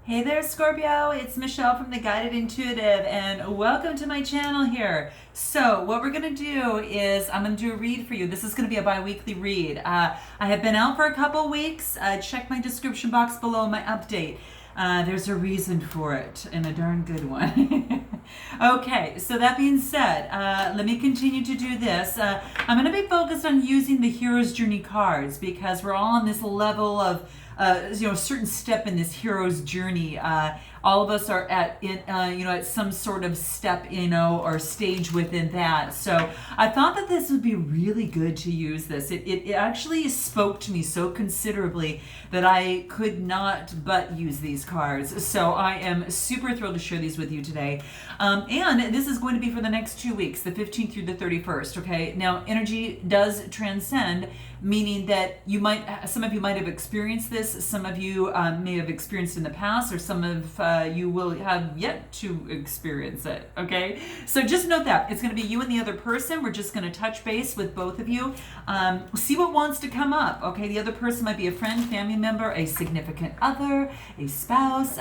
Hey there, Scorpio. It's Michelle from the Guided Intuitive, and welcome to my channel here. So, what we're going to do is I'm going to do a read for you. This is going to be a bi-weekly read. I have been out for a couple weeks. Check my description box below my update. There's a reason for it, and a darn good one. Okay, so that being said, let me continue to do this. I'm going to be focused on using the Hero's Journey cards because we're all on this level of a certain step in this hero's journey. All of us are at some sort of step, or stage within that. So I thought that this would be really good to use this. It actually spoke to me so considerably that I could not but use these cards. So I am super thrilled to share these with you today. And this is going to be for the next 2 weeks, the 15th through the 31st. Okay. Now, energy does transcend, meaning that some of you might have experienced this, some of you may have experienced in the past, or some of you will have yet to experience it. Okay, so just note that it's going to be you and the other person. We're just going to touch base with both of you, see what wants to come up. Okay, the other person might be a friend, family member, a significant other, a spouse,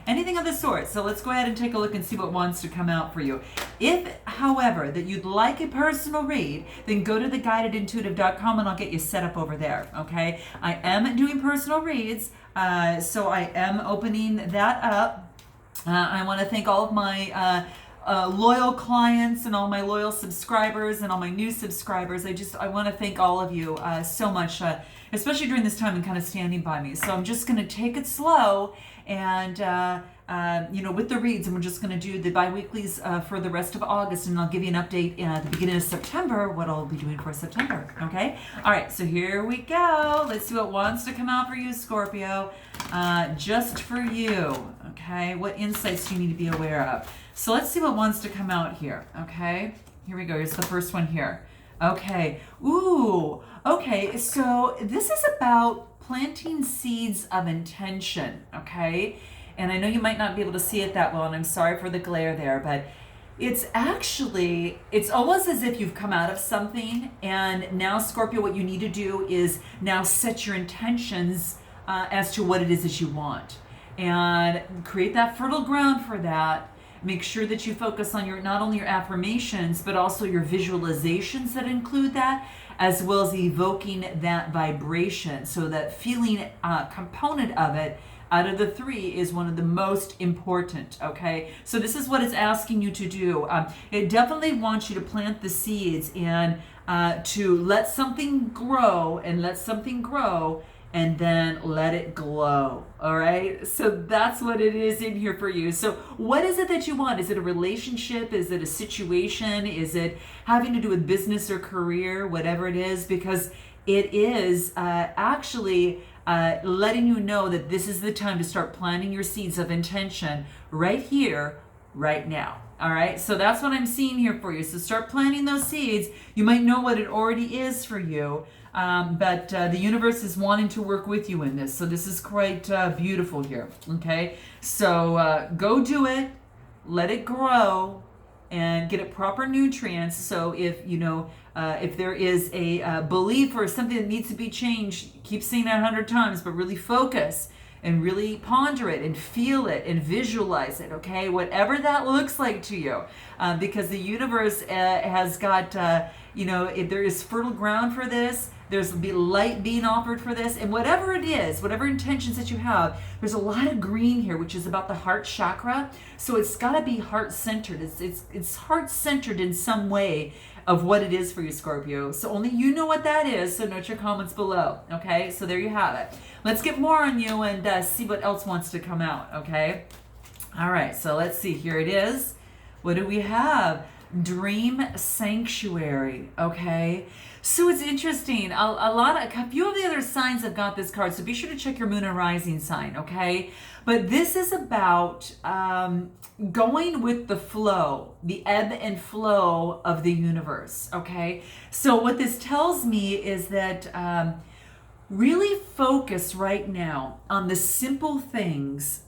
anything of the sort. So let's go ahead and take a look and see what wants to come out for you. If, however, that you'd like a personal read, then go to theguidedintuitive.com and I'll get you set up over there. Okay, I am doing personal reads, so I am opening that up. I want to thank all of my loyal clients and all my loyal subscribers and all my new subscribers. I want to thank all of you so much, especially during this time and kind of standing by me. So I'm just going to take it slow and with the reads, and we're just going to do the bi-weeklies for the rest of August, and I'll give you an update at the beginning of September, what I'll be doing for September, okay? All right, so here we go. Let's see what wants to come out for you, Scorpio, just for you, okay? What insights do you need to be aware of? So let's see what wants to come out here, okay? Here we go. Here's the first one here. Okay. Ooh, okay, so this is about planting seeds of intention, okay? And I know you might not be able to see it that well, and I'm sorry for the glare there, but it's almost as if you've come out of something, and now, Scorpio, what you need to do is now set your intentions as to what it is that you want, and create that fertile ground for that. Make sure that you focus on not only your affirmations, but also your visualizations that include that, as well as evoking that vibration. So that feeling component of it, out of the three, is one of the most important, okay? So this is what it's asking you to do. It definitely wants you to plant the seeds and to let something grow and then let it glow, all right? So that's what it is in here for you. So what is it that you want? Is it a relationship? Is it a situation? Is it having to do with business or career? Whatever it is, because it is actually letting you know that this is the time to start planting your seeds of intention right here, right now. All right, so that's what I'm seeing here for you. So start planting those seeds. You might know what it already is for you, but the universe is wanting to work with you in this. So this is quite beautiful here, okay? So go do it, let it grow, and get it proper nutrients. So if there is a belief or something that needs to be changed, keep saying that 100 times, but really focus and really ponder it and feel it and visualize it, okay? Whatever that looks like to you, because the universe has got, if there is fertile ground for this, there's light being offered for this, and whatever it is, whatever intentions that you have, there's a lot of green here, which is about the heart chakra. So it's got to be heart-centered. It's heart-centered in some way of what it is for you, Scorpio. So only you know what that is, so note your comments below, okay? So there you have it. Let's get more on you and see what else wants to come out, okay? All right, so let's see. Here it is. What do we have? Dream Sanctuary, okay? So it's interesting. A few of the other signs have got this card, so be sure to check your moon and rising sign, okay? But this is about going with the flow, the ebb and flow of the universe, okay? So what this tells me is that really focus right now on the simple things,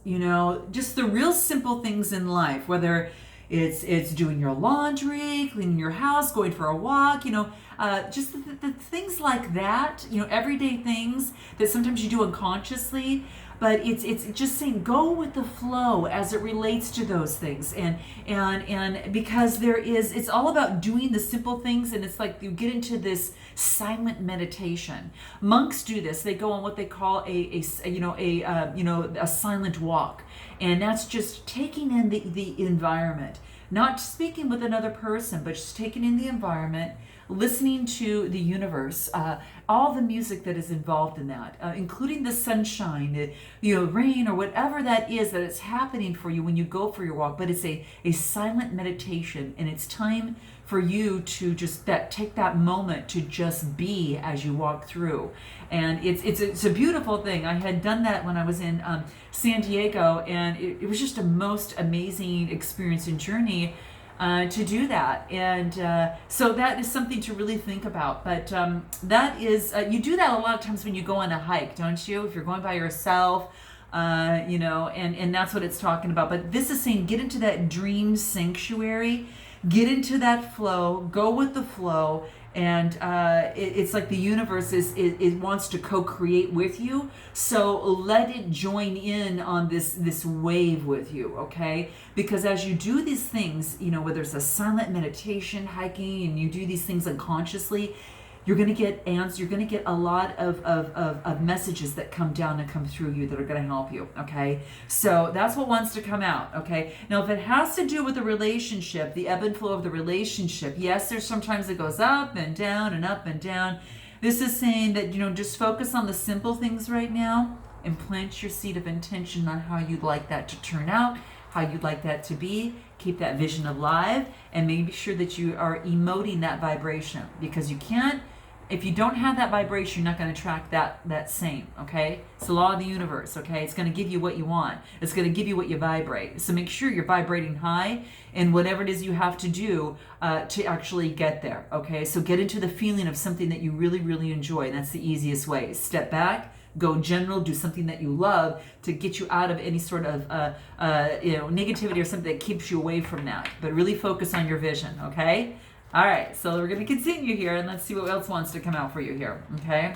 just the real simple things in life, whether it's doing your laundry, cleaning your house, going for a walk, just the things like that, everyday things that sometimes you do unconsciously. but it's just saying go with the flow as it relates to those things, and because it's all about doing the simple things, and it's like you get into this silent meditation. Monks do this. They go on what they call a silent walk, and that's just taking in the environment, not speaking with another person, but just taking in the environment, listening to the universe, all the music that is involved in that, including the sunshine, rain, or whatever that is happening for you when you go for your walk. But it's a silent meditation, and it's time for you to just take that moment to just be as you walk through. And it's a beautiful thing. I had done that when I was in San Diego, and it was just a most amazing experience and journey to do that. And so that is something to really think about. But that is, you do that a lot of times when you go on a hike, don't you? If you're going by yourself, and that's what it's talking about. But this is saying get into that dream sanctuary, get into that flow, go with the flow. And it's like the universe it wants to co-create with you. So let it join in on this wave with you, okay? Because as you do these things, whether it's a silent meditation, hiking, and you do these things unconsciously, you're going to get answers. You're going to get a lot of messages that come down and come through you that are going to help you, okay? So that's what wants to come out, okay? Now, if it has to do with the relationship, the ebb and flow of the relationship, yes, there's sometimes it goes up and down and up and down. This is saying that, just focus on the simple things right now and plant your seed of intention on how you'd like that to turn out, how you'd like that to be. Keep that vision alive, and make sure that you are emoting that vibration, because you can't. If you don't have that vibration, you're not going to attract that same, okay? It's the law of the universe, okay? It's going to give you what you want. It's going to give you what you vibrate. So make sure you're vibrating high in whatever it is you have to do to actually get there, okay? So get into the feeling of something that you really, really enjoy. And that's the easiest way. Step back, go general, do something that you love to get you out of any sort of negativity or something that keeps you away from that. But really focus on your vision, okay? All right, so we're going to continue here, and let's see what else wants to come out for you here, okay?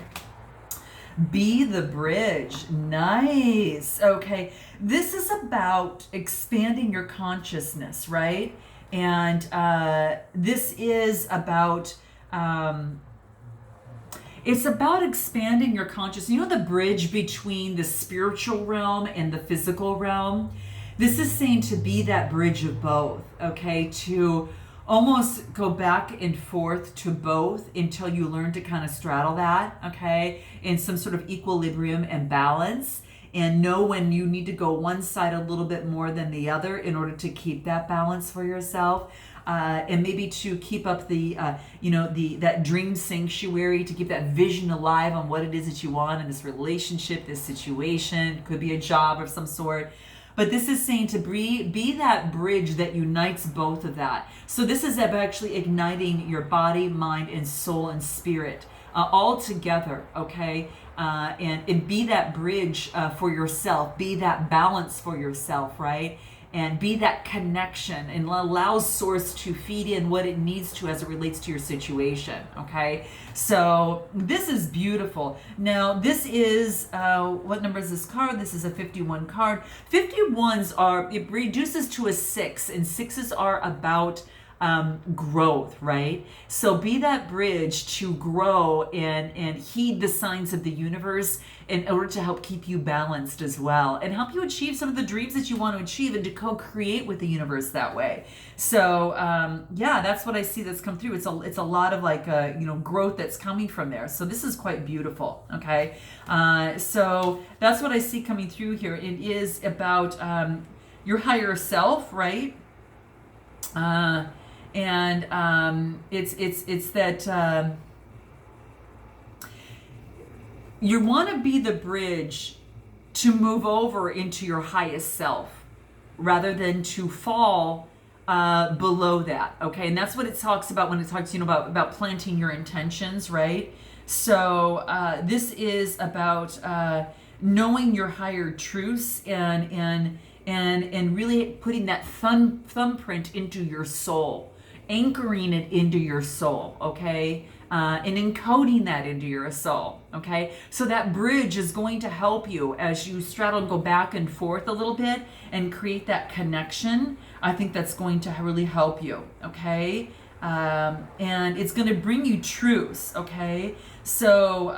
Be the bridge. Nice. Okay, this is about expanding your consciousness, right? And this is about... it's about expanding your consciousness. The bridge between the spiritual realm and the physical realm? This is saying to be that bridge of both, okay? To almost go back and forth to both until you learn to kind of straddle that, okay? In some sort of equilibrium and balance, and know when you need to go one side a little bit more than the other in order to keep that balance for yourself. And maybe to keep up that dream sanctuary, to keep that vision alive on what it is that you want in this relationship, this situation. It could be a job of some sort. But this is saying to be that bridge that unites both of that. So this is about actually igniting your body, mind, and soul and spirit all together, okay? And be that bridge for yourself. Be that balance for yourself, right? And be that connection, and allow source to feed in what it needs to as it relates to your situation, okay? So this is beautiful. Now this is, what number is this card? This is a 51 card. 51s it reduces to a 6, and 6s are about growth, right? So be that bridge to grow and heed the signs of the universe in order to help keep you balanced as well, and help you achieve some of the dreams that you want to achieve, and to co-create with the universe that way. So yeah, that's what I see that's come through. It's a lot of like growth that's coming from there. So this is quite beautiful, okay? So that's what I see coming through here. It is about your higher self, right? And it's that you want to be the bridge to move over into your highest self, rather than to fall below that, okay? And that's what it talks about when it talks about planting your intentions, right? So this is about knowing your higher truths and really putting that thumbprint into your soul, anchoring it into your soul, okay? and encoding that into your soul. Okay, so that bridge is going to help you as you straddle and go back and forth a little bit and create that connection. I think that's going to really help you. Okay, and it's going to bring you truths. Okay, so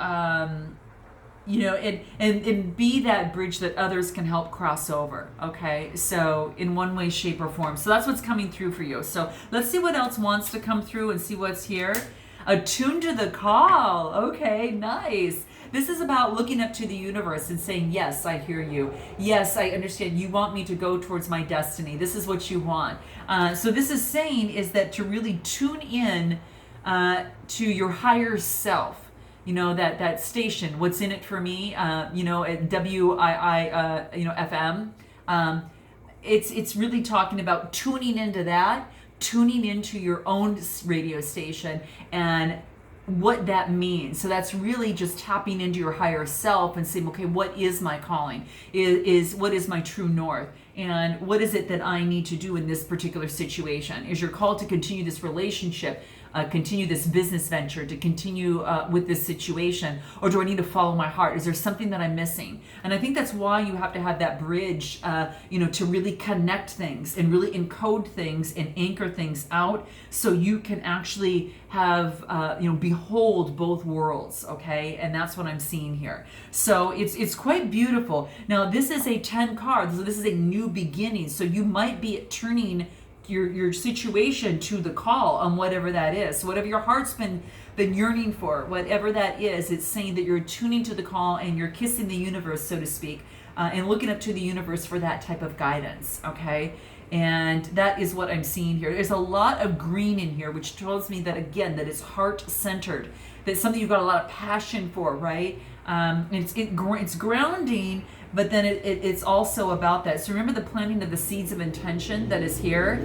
you know, and be that bridge that others can help cross over. Okay, so in one way, shape, or form. So that's what's coming through for you. So let's see what else wants to come through and see what's here. Attuned to the call. Okay, nice. This is about looking up to the universe and saying, yes, I hear you. Yes, I understand. You want me to go towards my destiny. This is what you want. So this is saying is that to really tune in to your higher self. You know, that station, what's in it for me, you know, at WII, you know, FM. It's really talking about tuning into that, tuning into your own radio station and what that means. So that's really just tapping into your higher self and saying, okay, what is my calling? What is my true north? And what is it that I need to do in this particular situation? Is your call to continue this relationship, continue this business venture, to continue with this situation? Or do I need to follow my heart? Is there something that I'm missing? And I think that's why you have to have that bridge, you know, to really connect things and really encode things and anchor things out so you can actually have, you know, behold both worlds, okay? And that's what I'm seeing here. So it's quite beautiful. Now, this is a 10 card, so this is a new beginning. So you might be turning your situation to the call on whatever that is. So whatever your heart's been yearning for, whatever that is, it's saying that you're tuning to the call and you're kissing the universe, so to speak, and looking up to the universe for that type of guidance, okay? And that is what I'm seeing here. There's a lot of green in here, which tells me that, again, that it's heart-centered, that it's something you've got a lot of passion for, right? It's grounding, but then it's also about that. So remember the planting of the seeds of intention that is here?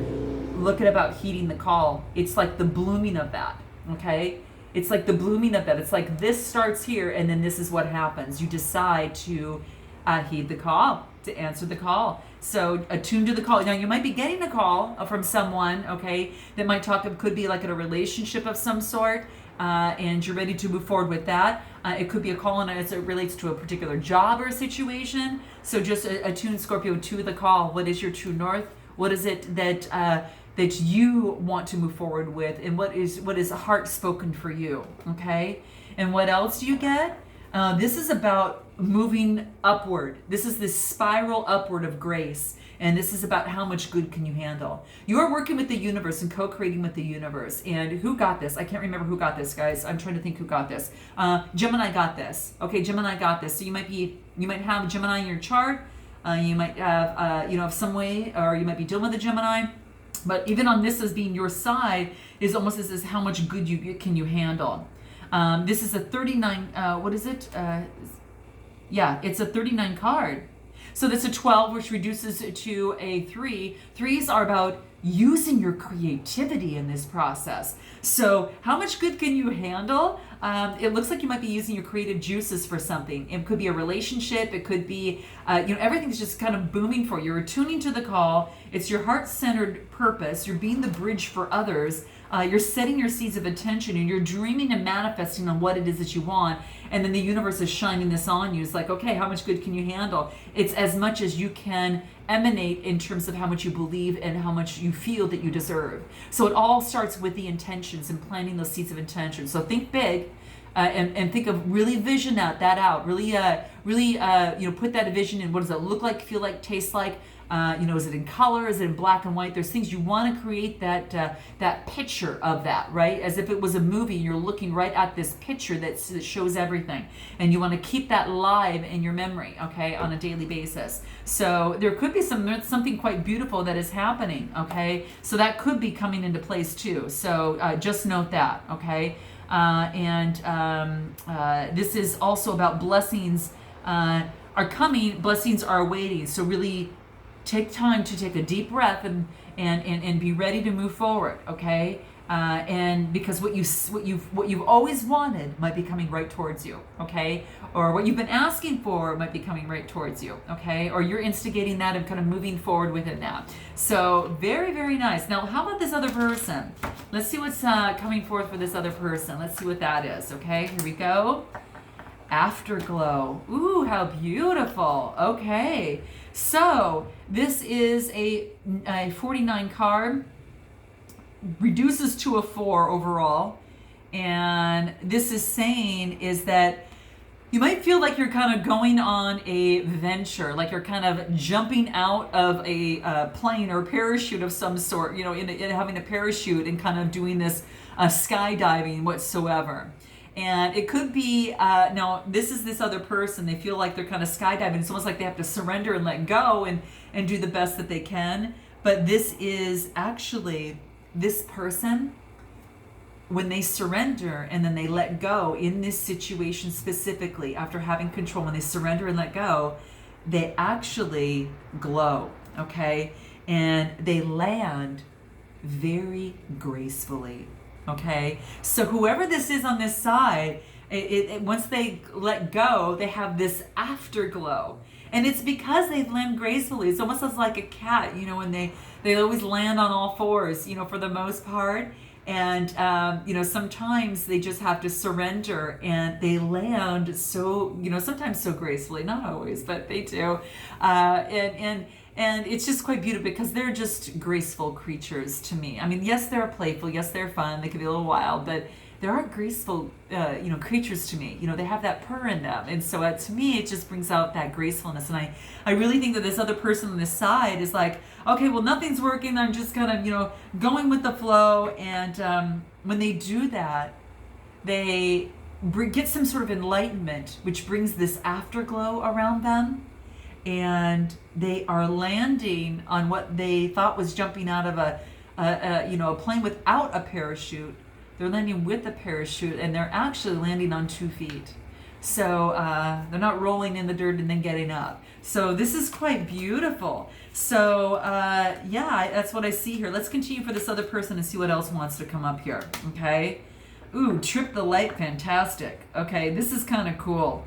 Look at about heeding the call. It's like the blooming of that, okay? It's like the blooming of that. It's like this starts here, and then this is what happens. You decide to heed the call, to answer the call. So attune to the call. Now you might be getting a call from someone, okay, that might could be like in a relationship of some sort, and you're ready to move forward with that. It could be a call as it relates to a particular job or a situation. So just attune, Scorpio, to the call. What is your true north? What is it that that you want to move forward with, and what is heart spoken for you? Okay, and what else do you get? This is about moving upward. This is this spiral upward of grace. And this is about how much good can you handle. You are working with the universe and co-creating with the universe. And who got this? I can't remember who got this, guys. I'm trying to think who got this. Gemini got this. Okay, Gemini got this. So you might have Gemini in your chart. You might have, you know, some way, or you might be dealing with a Gemini. But even on this as being your side is almost as how much good can you handle. This is a 39, what is it? Yeah, it's a 39 card. So that's a 12, which reduces it to a 3. Threes are about using your creativity in this process. So how much good can you handle? It looks like you might be using your creative juices for something. It could be a relationship. It could be, you know, everything's just kind of booming for you. You're tuning to the call. It's your heart-centered purpose. You're being the bridge for others. You're setting your seeds of attention, and you're dreaming and manifesting on what it is that you want. And then the universe is shining this on you. It's like, okay, how much good can you handle? It's as much as you can emanate in terms of how much you believe and how much you feel that you deserve. So it all starts with the intentions and planting those seeds of intention. So think big, and think of really vision that out. Really, you know, put that vision in. What does it look like, feel like, taste like? You know, is it in color? Is it in black and white? There's things you want to create that picture of that, right? As if it was a movie, you're looking right at this picture that shows everything, and you want to keep that live in your memory, okay, on a daily basis. So there could be something quite beautiful that is happening, okay? So that could be coming into place too. So just note that, okay? This is also about blessings are coming, blessings are awaiting. So really take time to take a deep breath and be ready to move forward, okay? And because what you've always wanted might be coming right towards you, okay? Or what you've been asking for might be coming right towards you, okay? Or you're instigating that and kind of moving forward within that. So very, very nice. Now, how about this other person? Let's see what's coming forth for this other person. Let's see what that is. Okay, here we go. Afterglow. Ooh, how beautiful. Okay, so this is a 49 card, reduces to a 4 overall, and this is saying is that you might feel like you're kind of going on a venture, like you're kind of jumping out of a plane or parachute of some sort, you know, in having a parachute and kind of doing this skydiving whatsoever. And it could be, now this is this other person, they feel like they're kind of skydiving. It's almost like they have to surrender and let go and do the best that they can. But this is actually this person, when they surrender and then they let go in this situation specifically, after having control, when they surrender and let go, they actually glow, okay? And they land very gracefully, okay? So whoever this is on this side, once they let go, they have this afterglow. And it's because they land gracefully. It's almost as like a cat, you know, when they always land on all fours, you know, for the most part. And, you know, sometimes they just have to surrender and they land so, you know, sometimes so gracefully, not always, but they do. And it's just quite beautiful because they're just graceful creatures to me. I mean, yes, they're playful. Yes, they're fun. They can be a little wild, but there are graceful, you know, creatures to me. You know, they have that purr in them. And so to me, it just brings out that gracefulness. And I really think that this other person on this side is like, okay, well, nothing's working. I'm just kind of, you know, going with the flow. And when they do that, they get some sort of enlightenment, which brings this afterglow around them. And they are landing on what they thought was jumping out of a plane without a parachute. They're landing with a parachute, and they're actually landing on 2 feet. So they're not rolling in the dirt and then getting up. So this is quite beautiful. So yeah, that's what I see here. Let's continue for this other person and see what else wants to come up here. Okay. Ooh, trip the light, fantastic. Okay, this is kind of cool.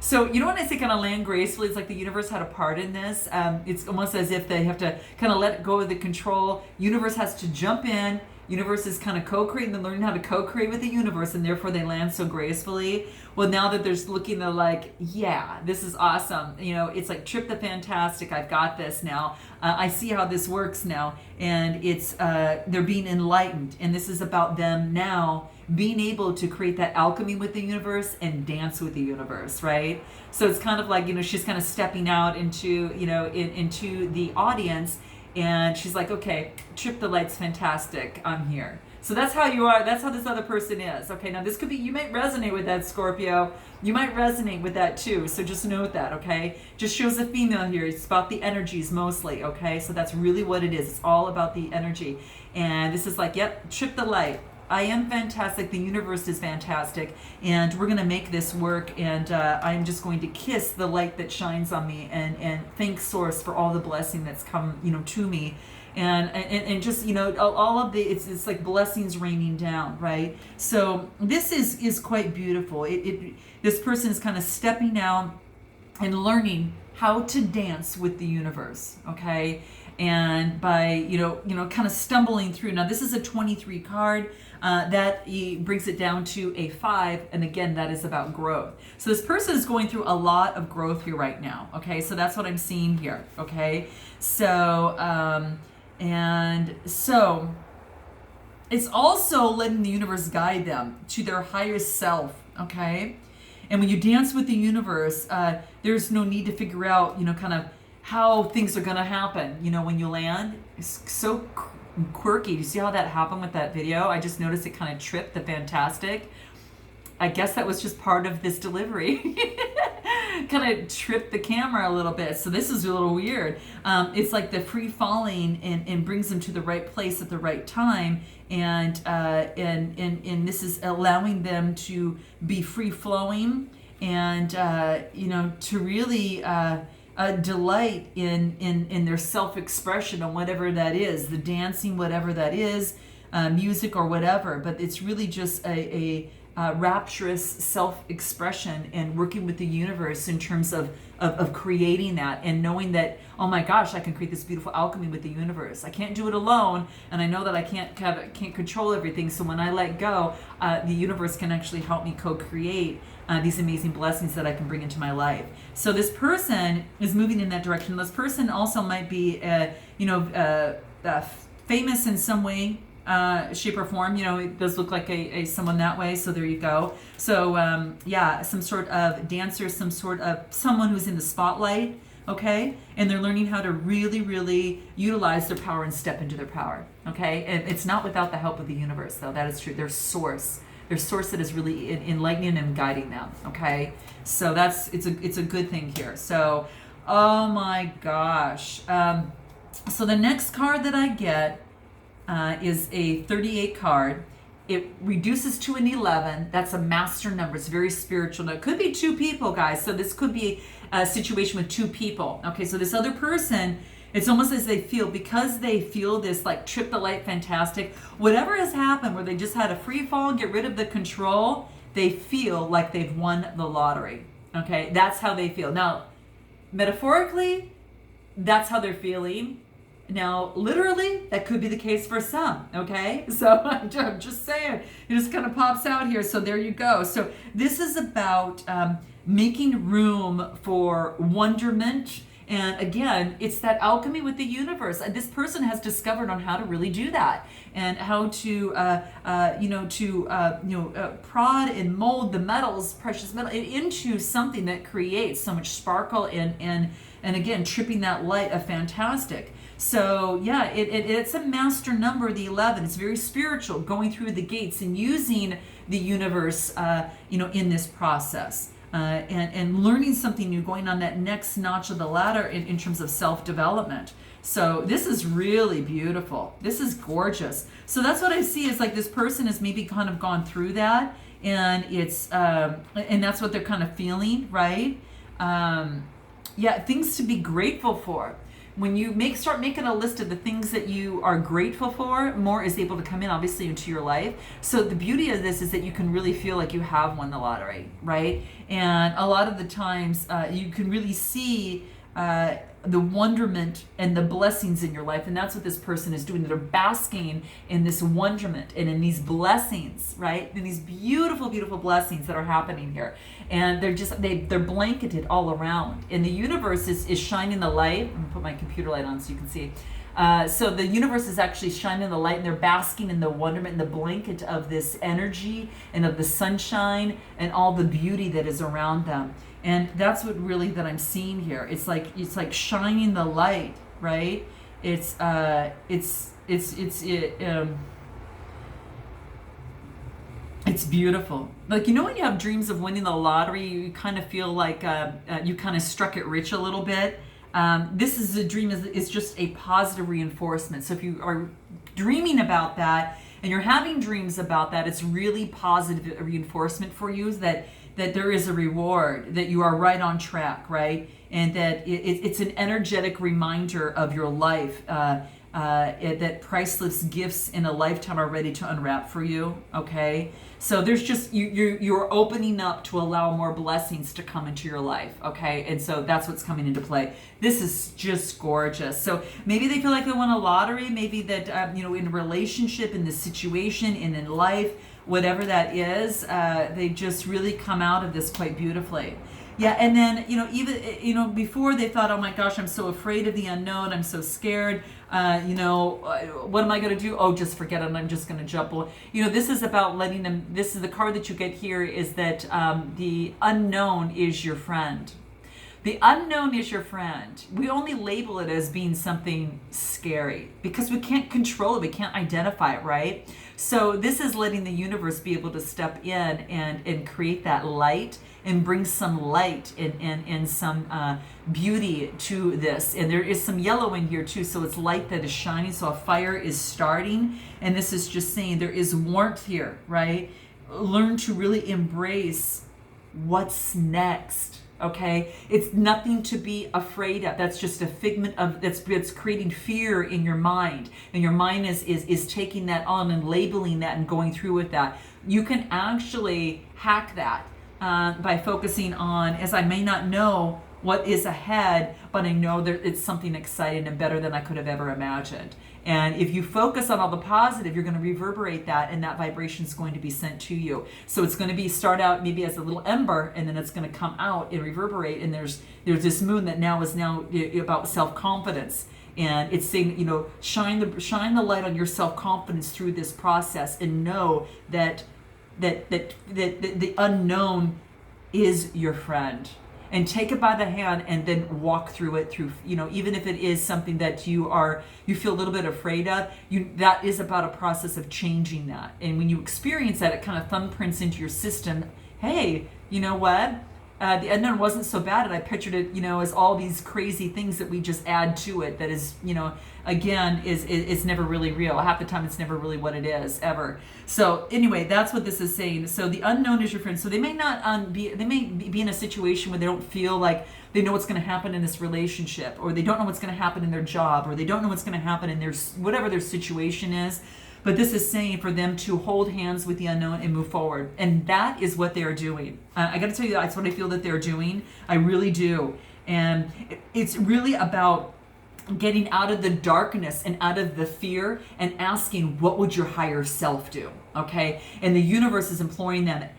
So you know when I say kind of land gracefully, it's like the universe had a part in this. It's almost as if they have to kind of let go of the control. Universe has to jump in. Universe is kind of co-creating and learning how to co-create with the universe, and therefore they land so gracefully. Well, now that they're looking, they're like, yeah, this is awesome. You know, it's like trip the fantastic. I've got this now. I see how this works now, and it's they're being enlightened, and this is about them now being able to create that alchemy with the universe and dance with the universe, right? So it's kind of like, you know, she's kind of stepping out into, you know, into the audience. And she's like, okay, trip the light's fantastic. I'm here. So that's how you are. That's how this other person is. Okay, now this could be, you might resonate with that, Scorpio. You might resonate with that too. So just note that, okay? Just shows a female here. It's about the energies mostly, okay? So that's really what it is. It's all about the energy. And this is like, yep, trip the light. I am fantastic. The universe is fantastic. And we're going to make this work. And I'm just going to kiss the light that shines on me and thank Source for all the blessing that's come, you know, to me. And just, you know, all of the, it's like blessings raining down, right? So this is quite beautiful. This person is kind of stepping out and learning how to dance with the universe, okay? And by, you know, kind of stumbling through. Now, this is a 23 card. That brings it down to a 5, and again, that is about growth. So this person is going through a lot of growth here right now, okay? So that's what I'm seeing here, okay? So, and so it's also letting the universe guide them to their highest self, okay? And when you dance with the universe, there's no need to figure out, you know, kind of how things are going to happen, you know, when you land. It's so quirky. Do you see how that happened with that video? I just noticed it kind of tripped the fantastic. I guess that was just part of this delivery. Kind of tripped the camera a little bit. So this is a little weird. It's like the free falling and brings them to the right place at the right time. And this is allowing them to be free flowing and, you know, to really, delight in their self-expression on whatever that is, the dancing, whatever that is, music or whatever. But it's really just a rapturous self-expression and working with the universe in terms of creating that and knowing that, oh my gosh, I can create this beautiful alchemy with the universe. I can't do it alone, and I know that I can't control everything. So when I let go, the universe can actually help me co-create these amazing blessings that I can bring into my life. So this person is moving in that direction. This person also might be, famous in some way, shape or form. It does look like a someone that way. So there you go. So some sort of dancer, some sort of someone who's in the spotlight. Okay, and they're learning how to really, really utilize their power and step into their power. Okay, and it's not without the help of the universe, though. That is true. Their source that is really enlightening and guiding them. Okay, so it's a good thing here. So, oh my gosh. So the next card that I get is a 38 card. It reduces to an 11. That's a master number. It's very spiritual. Now, it could be two people, guys. So this could be a situation with two people. Okay, so this other person, it's almost as because they feel this like trip the light fantastic. Whatever has happened where they just had a free fall, get rid of the control, they feel like they've won the lottery. Okay, that's how they feel. Now, metaphorically, that's how they're feeling. Now, literally, that could be the case for some, okay? So I'm just saying, it just kind of pops out here. So there you go. So this is about making room for wonderment. And again, it's that alchemy with the universe. This person has discovered on how to really do that and how to, prod and mold the metals, precious metal, into something that creates so much sparkle and again, tripping that light of fantastic. So yeah, it's a master number, the 11. It's very spiritual, going through the gates and using the universe, in this process. And learning something new, going on that next notch of the ladder in terms of self-development. So this is really beautiful. This is gorgeous. So that's what I see is like this person has maybe kind of gone through that, and it's and that's what they're kind of feeling, right? Things to be grateful for. When you start making a list of the things that you are grateful for, more is able to come in, obviously, into your life. So the beauty of this is that you can really feel like you have won the lottery, right? And a lot of the times you can really see the wonderment and the blessings in your life. And that's what this person is doing. They're basking in this wonderment and in these blessings, right? In these beautiful, beautiful blessings that are happening here. And they're blanketed all around. And the universe is shining the light. I'm gonna put my computer light on so you can see. So the universe is actually shining the light, and they're basking in the wonderment and the blanket of this energy and of the sunshine and all the beauty that is around them. And that's what really that I'm seeing here. It's like shining the light, right? It's beautiful. Like, when you have dreams of winning the lottery, you kind of feel like you kind of struck it rich a little bit. This is a dream is just a positive reinforcement. So if you are dreaming about that and you're having dreams about that, it's really positive reinforcement for you that there is a reward, that you are right on track, right? And that it's an energetic reminder of your life, that priceless gifts in a lifetime are ready to unwrap for you, okay? So there's just, you're opening up to allow more blessings to come into your life, okay? And so that's what's coming into play. This is just gorgeous. So maybe they feel like they won a lottery, maybe that, in a relationship, in this situation, and in life, whatever that is, they just really come out of this quite beautifully. Yeah, and then, even, before they thought, oh my gosh, I'm so afraid of the unknown, I'm so scared, what am I going to do? Oh, just forget it, I'm just going to jump. This is about letting them, this is the card that you get here, is that the unknown is your friend. The unknown is your friend. We only label it as being something scary because we can't control it, we can't identify it, right? So this is letting the universe be able to step in and create that light and bring some light and some beauty to this. And there is some yellow in here too, so it's light that is shining, so a fire is starting. And this is just saying there is warmth here, right? Learn to really embrace what's next. Okay, it's nothing to be afraid of. That's just a figment of that's creating fear in your mind, and your mind is taking that on and labeling that and going through with that. you can actually hack that by focusing on, as I may not know what is ahead, but I know that it's something exciting and better than I could have ever imagined. And if you focus on all the positive, you're going to reverberate that, and that vibration is going to be sent to you. So it's going to be start out maybe as a little ember, and then it's going to come out and reverberate. And there's this moon that now is about self-confidence. And it's saying, shine the light on your self-confidence through this process, and know that the unknown is your friend. And take it by the hand and then walk through it even if it is something that you feel a little bit afraid of, that is about a process of changing that. And when you experience that, it kind of thumbprints into your system, hey, you know what? The unknown wasn't so bad, and I pictured it, as all these crazy things that we just add to it. That is, again, is never really real. Half the time, it's never really what it is ever. So anyway, that's what this is saying. So the unknown is your friend. So they may not be in a situation where they don't feel like they know what's going to happen in this relationship, or they don't know what's going to happen in their job, or they don't know what's going to happen in their whatever their situation is. But this is saying for them to hold hands with the unknown and move forward. And that is what they are doing. I got to tell you, that's what I feel that they're doing. I really do. And it's really about getting out of the darkness and out of the fear and asking, what would your higher self do? Okay? And the universe is imploring them.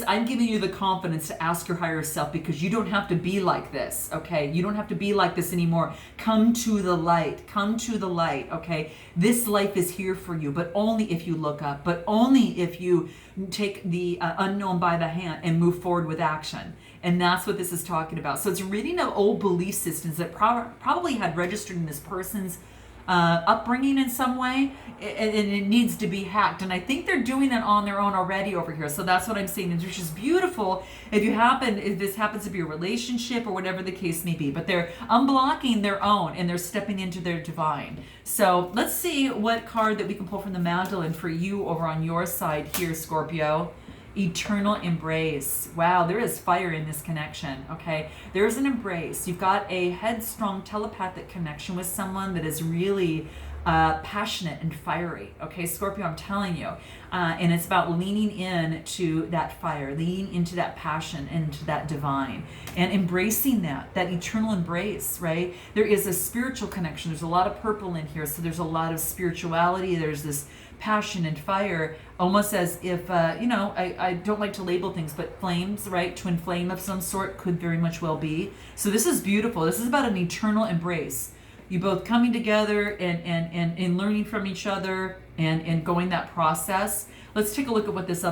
I'm giving you the confidence to ask your higher self, because you don't have to be like this, okay? You don't have to be like this anymore. Come to the light. Come to the light, okay? This life is here for you, but only if you look up, but only if you take the unknown by the hand and move forward with action. And that's what this is talking about. So it's reading of old belief systems that probably had registered in this person's upbringing in some way, and it needs to be hacked. And I think they're doing it on their own already over here. So that's what I'm saying. And it's just beautiful if this happens to be a relationship or whatever the case may be. But they're unblocking their own, and they're stepping into their divine. So let's see what card that we can pull from the Magdalene for you over on your side here, Scorpio. Eternal embrace. Wow, there is fire in this connection, okay? There's an embrace. You've got a headstrong telepathic connection with someone that is really passionate and fiery, okay, Scorpio, I'm telling you. And it's about leaning in to that fire, leaning into that passion, into that divine, and embracing that eternal embrace, right? There is a spiritual connection. There's a lot of purple in here, so there's a lot of spirituality. There's this passion and fire, almost as if, I don't like to label things, but flames, right? Twin flame of some sort could very much well be. So this is beautiful. This is about an eternal embrace. You both coming together and learning from each other and going that process. Let's take a look at what's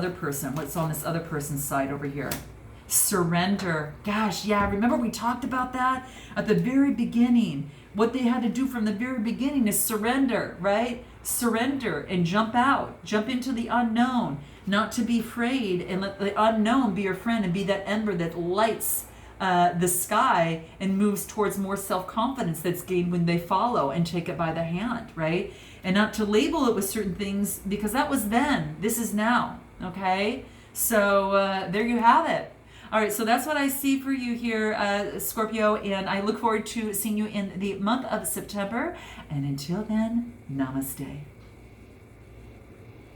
on this other person's side over here. Surrender. Gosh, yeah, remember we talked about that at the very beginning. What they had to do from the very beginning is surrender, right? Surrender and jump out. Jump into the unknown. Not to be afraid, and let the unknown be your friend and be that ember that lights the sky and moves towards more self-confidence that's gained when they follow and take it by the hand, right? And not to label it with certain things, because that was then. This is now, okay? So there you have it. All right, so that's what I see for you here, Scorpio, and I look forward to seeing you in the month of September. And until then, namaste.